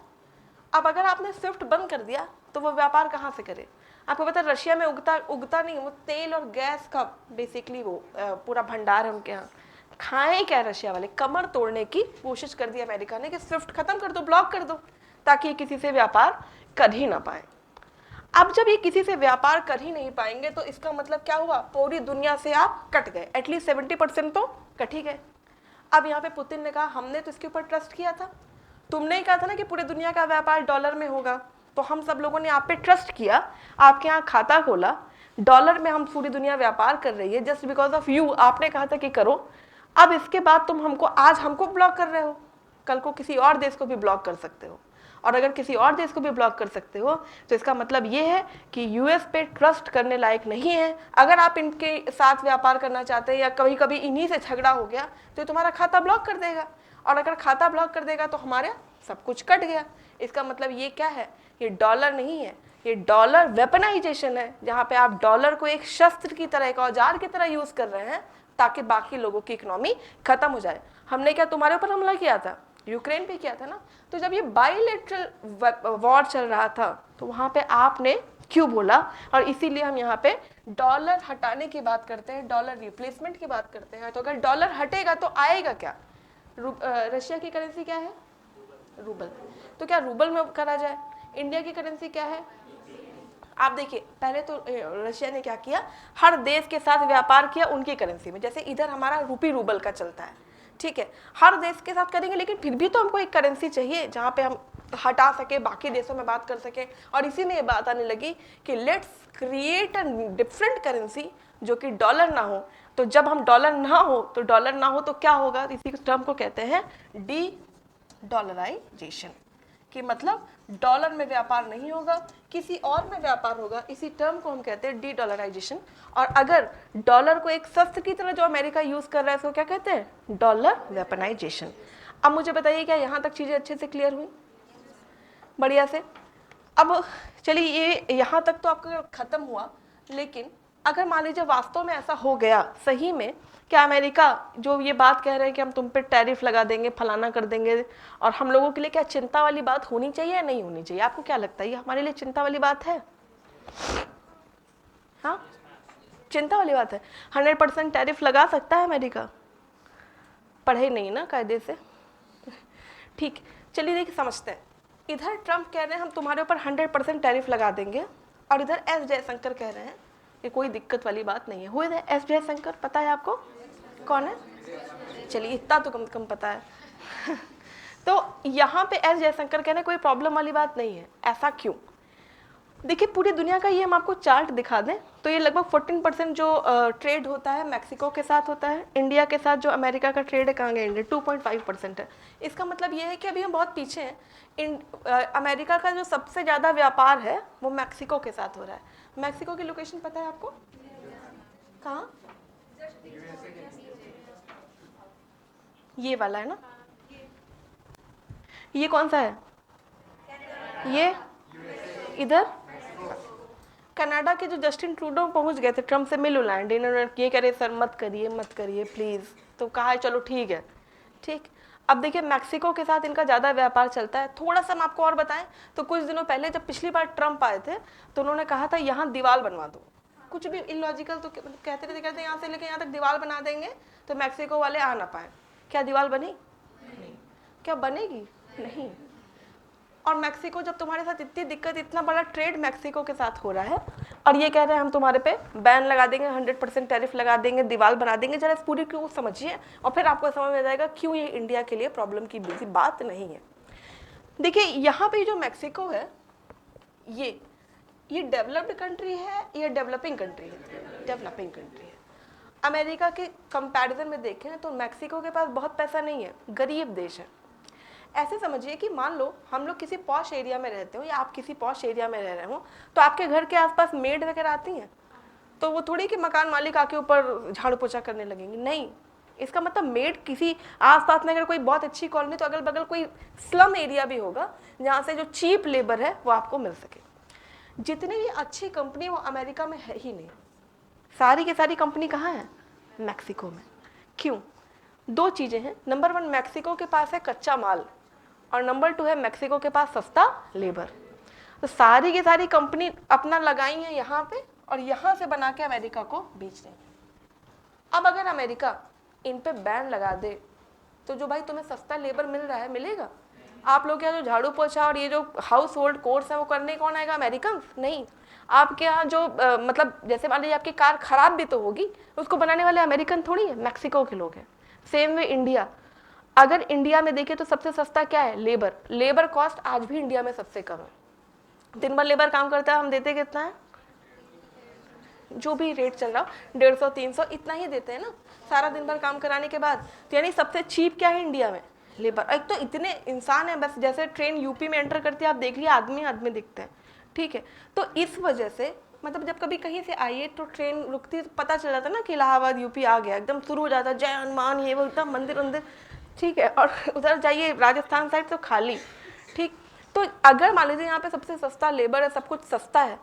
अब अगर आपने स्विफ्ट बंद कर दिया तो वो व्यापार कहाँ से करे? आपको पता है रशिया में उगता नहीं, वो तेल और गैस का बेसिकली वो पूरा भंडार है उनके यहाँ। खाएं क्या रशिया वाले? कमर तोड़ने की कोशिश कर दी अमेरिका ने कि स्विफ्ट खत्म कर दो, ब्लॉक कर दो, ताकि किसी से व्यापार कर ही ना पाए। अब जब ये किसी से व्यापार कर ही नहीं पाएंगे तो इसका मतलब क्या हुआ, पूरी दुनिया से आप कट गए, एटलीस्ट 70% तो कट ही गए। अब यहाँ पे पुतिन ने कहा हमने तो इसके ऊपर ट्रस्ट किया था, तुमने ही कहा था ना कि पूरी दुनिया का व्यापार डॉलर में होगा, तो हम सब लोगों ने आप पे ट्रस्ट किया, आपके यहाँ खाता खोला, डॉलर में हम पूरी दुनिया व्यापार कर रही है, जस्ट बिकॉज ऑफ यू, आपने कहा था कि करो। अब इसके बाद तुम हमको आज हमको ब्लॉक कर रहे हो, कल को किसी और देश को भी ब्लॉक कर सकते हो, और अगर किसी और देश को भी ब्लॉक कर सकते हो तो इसका मतलब ये है कि यूएस पे ट्रस्ट करने लायक नहीं है। अगर आप इनके साथ व्यापार करना चाहते हैं या कभी कभी इन्हीं से झगड़ा हो गया तो तुम्हारा खाता ब्लॉक कर देगा, और अगर खाता ब्लॉक कर देगा तो हमारे सब कुछ कट गया। इसका मतलब ये क्या है, ये डॉलर नहीं है, ये डॉलर वेपनाइजेशन है, जहाँ पे आप डॉलर को एक शस्त्र की तरह, एक औजार की तरह यूज कर रहे हैं ताकि बाकी लोगों की इकोनॉमी खत्म हो जाए। हमने क्या तुम्हारे ऊपर हमला किया था? यूक्रेन पे किया था ना। तो जब ये बाइलेटरल वॉर चल रहा था तो वहाँ पे आपने क्यों बोला, और इसीलिए हम यहाँ पे डॉलर हटाने की बात करते हैं, डॉलर रिप्लेसमेंट की बात करते हैं, तो अगर डॉलर हटेगा तो आएगा क्या? रशिया की करेंसी क्या है? रूबल। तो क्या रूबल में करा जाए? इंडिया की करेंसी क्या है? आप देखिए, पहले तो रशिया ने क्या किया, हर देश के साथ व्यापार किया उनकी करेंसी में। जैसे इधर हमारा रूपी रूबल का चलता है, ठीक है, हर देश के साथ करेंगे, लेकिन फिर भी तो हमको एक करेंसी चाहिए जहाँ पे हम हटा सके, बाकी देशों में बात कर सके। और इसी में ये बात आने लगी कि let's create a different currency जो कि डॉलर ना हो। तो जब हम डॉलर ना हो तो क्या होगा? इसी टर्म को कहते हैं डी डॉलराइजेशन, कि मतलब डॉलर में व्यापार नहीं होगा, किसी और में व्यापार होगा। इसी टर्म को हम कहते हैं डी डॉलराइजेशन। और अगर डॉलर को एक शस्त्र की तरह जो अमेरिका यूज कर रहा है, इसको क्या कहते हैं? Dollar weaponisation. अब मुझे बताइए, क्या यहाँ तक चीजें अच्छे से क्लियर हुई? बढ़िया से। अब चलिए, ये यहाँ तक तो आपका खत्म हुआ, लेकिन अगर मान लीजिए वास्तव में ऐसा हो गया सही में, क्या अमेरिका जो ये बात कह रहे हैं कि हम तुम पे टैरिफ लगा देंगे, फलाना कर देंगे, और हम लोगों के लिए क्या चिंता वाली बात होनी चाहिए या नहीं होनी चाहिए? आपको क्या लगता है, ये हमारे लिए चिंता वाली बात है? हाँ, चिंता वाली बात है। 100% टैरिफ लगा सकता है अमेरिका? पढ़े नहीं ना कायदे से। ठीक, चलिए देखिए समझते हैं। इधर ट्रम्प कह रहे हैं हम तुम्हारे ऊपर 100% टैरिफ लगा देंगे, और इधर एस जयशंकर कह रहे हैं कि कोई दिक्कत वाली बात नहीं है। हुए थे एस जयशंकर, पता है आपको कौन है? चलिए इतना तो कम से कम पता है। तो यहाँ पे एस जयशंकर कह रहे हैं कोई प्रॉब्लम वाली बात नहीं है। ऐसा क्यों? देखिए, पूरी दुनिया का ये हम आपको चार्ट दिखा दें तो ये लगभग 14% जो ट्रेड होता है मैक्सिको के साथ होता है। इंडिया के साथ जो अमेरिका का ट्रेड है, कहाँ गया इंडिया? 2.5% है। इसका मतलब ये है कि अभी हम बहुत पीछे हैं। अमेरिका का जो सबसे ज़्यादा व्यापार है वो मैक्सिको के साथ हो रहा है। मैक्सिको की लोकेशन पता है आपको? कहाँ? ये वाला है ना? ये कौन सा है? ये इधर कनाडा के जो जस्टिन ट्रूडो पहुंच गए थे, ट्रम्प से मिल लैंड, इन्होंने ये कह रहे सर मत करिए प्लीज़, तो कहा है चलो ठीक है। ठीक, अब देखिए मैक्सिको के साथ इनका ज़्यादा व्यापार चलता है। थोड़ा सा हम आपको और बताएं तो कुछ दिनों पहले जब पिछली बार ट्रम्प आए थे तो उन्होंने कहा था यहाँ दीवार बनवा दो। कुछ भी इलॉजिकल तो कहते रहते यहाँ से लेके यहाँ तक दीवार बना देंगे तो मैक्सिको वाले आ ना पाए। क्या दीवार बनी? नहीं। क्या बनेगी? नहीं। और मैक्सिको जब तुम्हारे साथ इतनी दिक्कत, इतना बड़ा ट्रेड मैक्सिको के साथ हो रहा है, और ये कह रहे हैं हम तुम्हारे पे बैन लगा देंगे, 100% टैरिफ लगा देंगे, दीवार बना देंगे, जरा इस पूरी क्यों समझिए और फिर आपको समझ में आ जाएगा क्यों ये इंडिया के लिए प्रॉब्लम की बिल्कुल बात नहीं है। देखिए यहाँ पे जो मैक्सिको है ये डेवलप्ड कंट्री है या डेवलपिंग कंट्री है? डेवलपिंग कंट्री है। अमेरिका के कंपैरिजन में देखें तो मैक्सिको के पास बहुत पैसा नहीं है, गरीब देश है। ऐसे समझिए कि मान लो हम लोग किसी पॉश एरिया में रहते हो या आप किसी पॉश एरिया में रह रहे हो, तो आपके घर के आसपास मेड वगैरह आती हैं, तो वो थोड़ी कि मकान मालिक आके ऊपर झाड़ू पोछा करने लगेंगे, नहीं। इसका मतलब मेड किसी आसपास में अगर कोई बहुत अच्छी कॉलोनी, तो अगल बगल कोई स्लम एरिया भी होगा जहाँ से जो चीप लेबर है वो आपको मिल सके। जितनी भी अच्छी कंपनी वो अमेरिका में है ही नहीं। सारी की सारी कंपनी कहाँ है? मैक्सिको में। क्यों? दो चीज़ें हैं। नंबर 1, मैक्सिको के पास है कच्चा माल, और नंबर 2 है मैक्सिको के पास सस्ता लेबर। तो सारी की सारी कंपनी अपना लगाई है यहाँ पे और यहाँ से बना के अमेरिका को बेच रही है। अब अगर अमेरिका इन पे बैन लगा दे तो जो भाई तुम्हें सस्ता लेबर मिल रहा है, मिलेगा? आप लोग क्या जो झाड़ू पोछा और ये जो हाउस होल्ड कोर्स है वो करने कौन आएगा? अमेरिकन? नहीं। आपके यहाँ जो मतलब जैसे मान लीजिए आपकी कार खराब भी तो होगी, उसको बनाने वाले अमेरिकन थोड़ी है, मैक्सिको के लोग हैं। सेम वे इंडिया, अगर इंडिया में देखें तो सबसे सस्ता क्या है? लेबर। लेबर कॉस्ट आज भी इंडिया में सबसे कम है। दिन भर लेबर काम करता है, हम देते कितना है? जो भी रेट चल रहा, 150, 300 इतना ही देते हैं ना सारा दिन भर काम कराने के बाद। तो यानी सबसे चीप क्या है इंडिया में? लेबर। एक तो इतने इंसान है, बस जैसे ट्रेन यूपी में एंटर करती है आप देख लिया, आदमी आदमी दिखते हैं, ठीक है। तो इस वजह से मतलब जब कभी कहीं से आइए तो ट्रेन रुकती तो पता चल जाता ना कि इलाहाबाद यूपी आ गया, एकदम शुरू हो जाता जय हनुमान ये वो, एकदम मंदिर वंदिर, ठीक है। और उधर जाइए राजस्थान साइड तो खाली, ठीक। तो अगर मान लीजिए यहाँ पे सबसे सस्ता लेबर है, सब कुछ सस्ता है,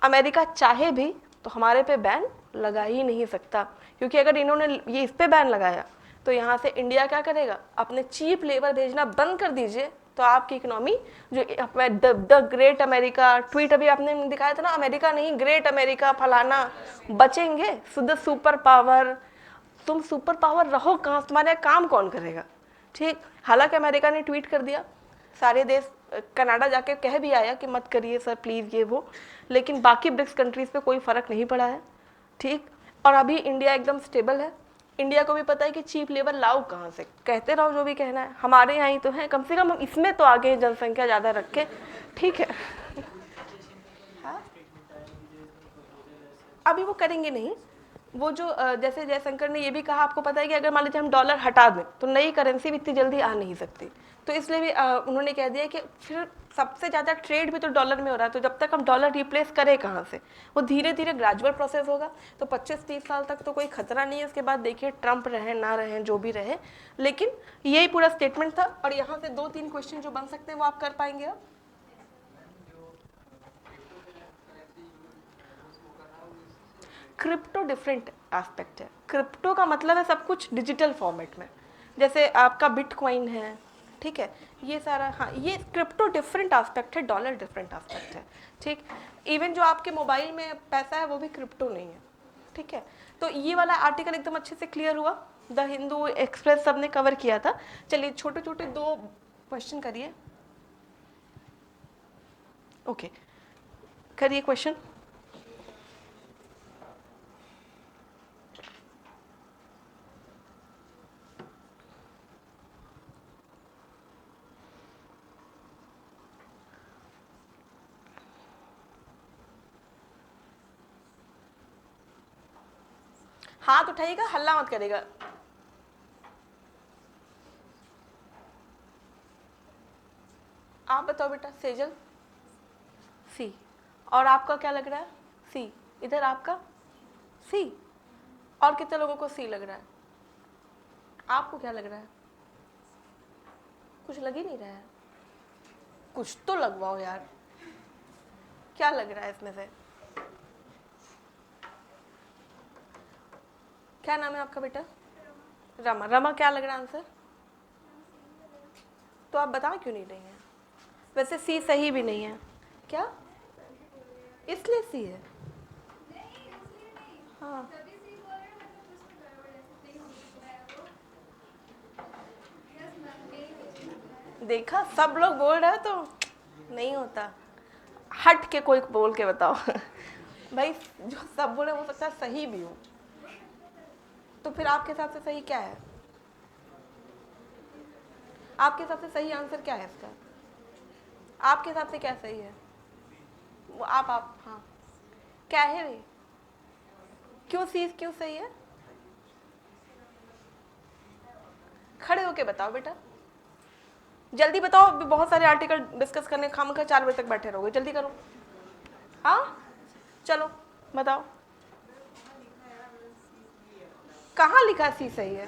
अमेरिका चाहे भी तो हमारे पे बैन लगा ही नहीं सकता, क्योंकि अगर इन्होंने ये इस पे बैन लगाया तो यहाँ से इंडिया क्या करेगा, अपने चीप लेबर भेजना बंद कर दीजिए, तो आपकी इकोनॉमी जो द ग्रेट अमेरिका ट्वीट अभी आपने दिखाया था ना, अमेरिका नहीं ग्रेट अमेरिका फलाना बचेंगे, शुद्ध सुपर पावर। तुम सुपर पावर रहो कहाँ, तुम्हारे काम कौन करेगा, ठीक। हालांकि अमेरिका ने ट्वीट कर दिया, सारे देश, कनाडा जाके कह भी आया कि मत करिए सर प्लीज़ ये वो, लेकिन बाकी ब्रिक्स कंट्रीज़ पे कोई फ़र्क नहीं पड़ा है, ठीक। और अभी इंडिया एकदम स्टेबल है, इंडिया को भी पता है कि चीप लेबर लाओ कहाँ से, कहते रहो जो भी कहना है, हमारे यहाँ ही तो है, कम से कम हम इसमें तो आगे जनसंख्या ज़्यादा रखें, ठीक है। हाँ अभी वो करेंगे नहीं, वो जो जैसे जयशंकर ने ये भी कहा, आपको पता है कि अगर मान लीजिए हम डॉलर हटा दें तो नई करेंसी भी इतनी जल्दी आ नहीं सकती, तो इसलिए भी उन्होंने कह दिया कि फिर सबसे ज़्यादा ट्रेड भी तो डॉलर में हो रहा है, तो जब तक हम डॉलर रिप्लेस करें कहाँ से, वो धीरे धीरे ग्रेजुअल प्रोसेस होगा, तो 25-30 साल तक तो कोई खतरा नहीं है, उसके बाद देखिए ट्रंप रहे ना रहे जो भी रहे, लेकिन यही पूरा स्टेटमेंट था। और यहाँ से 2-3 क्वेश्चन जो बन सकते हैं वो आप कर पाएंगे आप। क्रिप्टो डिफरेंट एस्पेक्ट है, क्रिप्टो का मतलब है सब कुछ डिजिटल फॉर्मेट में, जैसे आपका बिटकॉइन है, ठीक है, ये सारा, हाँ ये क्रिप्टो डिफरेंट एस्पेक्ट है, डॉलर डिफरेंट एस्पेक्ट है, ठीक। इवन जो आपके मोबाइल में पैसा है वो भी क्रिप्टो नहीं है, ठीक है। तो ये वाला आर्टिकल एकदम अच्छे से क्लियर हुआ, द हिंदू एक्सप्रेस सब ने कवर किया था। चलिए छोटे छोटे 2 क्वेश्चन करिए, ओके करिए क्वेश्चन। हाथ उठाइएगा, हल्ला मत करेगा। आप बताओ बेटा, सेजल सी, और आपका क्या लग रहा है, सी, इधर आपका सी, और कितने लोगों को सी लग रहा है, आपको क्या लग रहा है, कुछ लग ही नहीं रहा है, कुछ तो लगवाओ यार, क्या लग रहा है इसमें से, क्या नाम है आपका बेटा, रमा, रमा क्या लग रहा है आंसर, तो आप बता क्यों नहीं रही हैं, वैसे सी सही भी नहीं है, क्या इसलिए सी है, हाँ देखा सब लोग बोल रहे हैं तो नहीं होता, हट के कोई बोल के बताओ भाई जो सब बोले हो सकता है सही भी हो, तो फिर आपके हिसाब से सही क्या है, आपके हिसाब से सही आंसर क्या है इसका, आपके हिसाब से क्या सही है, वो आप हाँ क्या है भाई, क्यों सी क्यों सही है, खड़े होके बताओ बेटा, जल्दी बताओ, अभी बहुत सारे आर्टिकल डिस्कस करने, खामखा 4 बजे तक बैठे रहोगे, जल्दी करो, हाँ चलो बताओ, कहाँ लिखा सी सही है,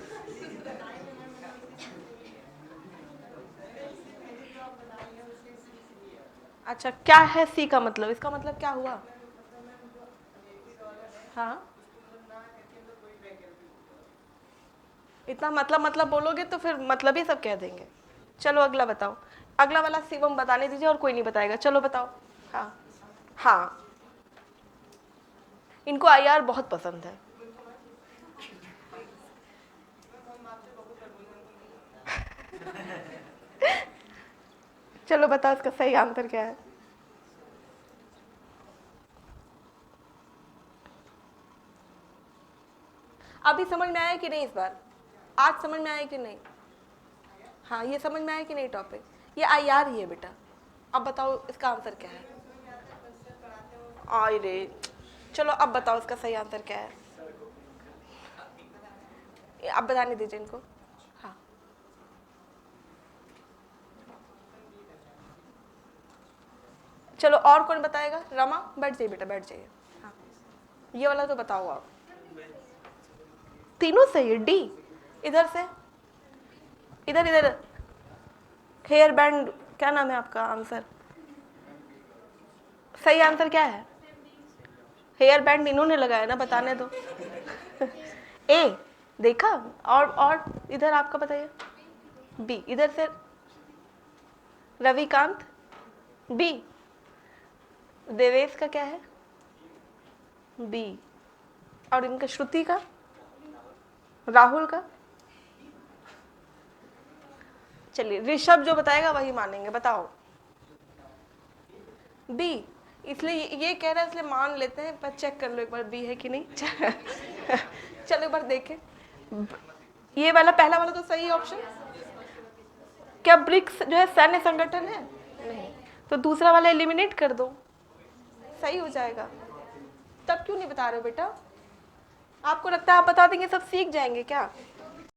अच्छा क्या है सी का मतलब, इसका मतलब क्या हुआ, हाँ इतना मतलब बोलोगे तो फिर मतलब ही सब कह देंगे। चलो अगला बताओ, अगला वाला शिवम बताने दीजिए, और कोई नहीं बताएगा, चलो बताओ। हाँ हाँ इनको आईआर बहुत पसंद है चलो बताओ इसका सही आंसर क्या है, अभी समझ में आया कि नहीं, इस बार आज समझ में आया कि नहीं, हाँ ये समझ में आया कि नहीं टॉपिक, ये आईआर ही है बेटा, अब बताओ इसका आंसर क्या है, आई रे, चलो अब बताओ इसका सही आंसर क्या है, अब बताने दीजिए इनको, हाँ चलो और कौन बताएगा, रमा बैठ जाइए बेटा बैठ जाइए, हाँ ये वाला तो बताओ आप, तीनों सही है, डी, इधर से इधर इधर, हेयर बैंड, क्या नाम है आपका आंसर, सही आंसर क्या है, हेयर बैंड इन्होंने लगाया ना, बताने दो ए, देखा। और इधर आपका बताइए। बी। इधर से रविकांत बी। देवेश का क्या है? बी। और इनका श्रुति का, राहुल का, चलिए ऋषभ जो बताएगा वही मानेंगे। बताओ। बी। इसलिए ये कह रहा है इसलिए मान लेते हैं, पर चेक कर लो एक बार बी है कि नहीं। चलो एक बार देखें। ये वाला पहला वाला तो सही ऑप्शन। क्या ब्रिक्स जो है सैन्य संगठन है? नहीं। तो दूसरा वाला एलिमिनेट कर दो, सही हो जाएगा। तब क्यों नहीं बता रहे हो बेटा? आपको लगता है आप बता देंगे सब सीख जाएंगे क्या?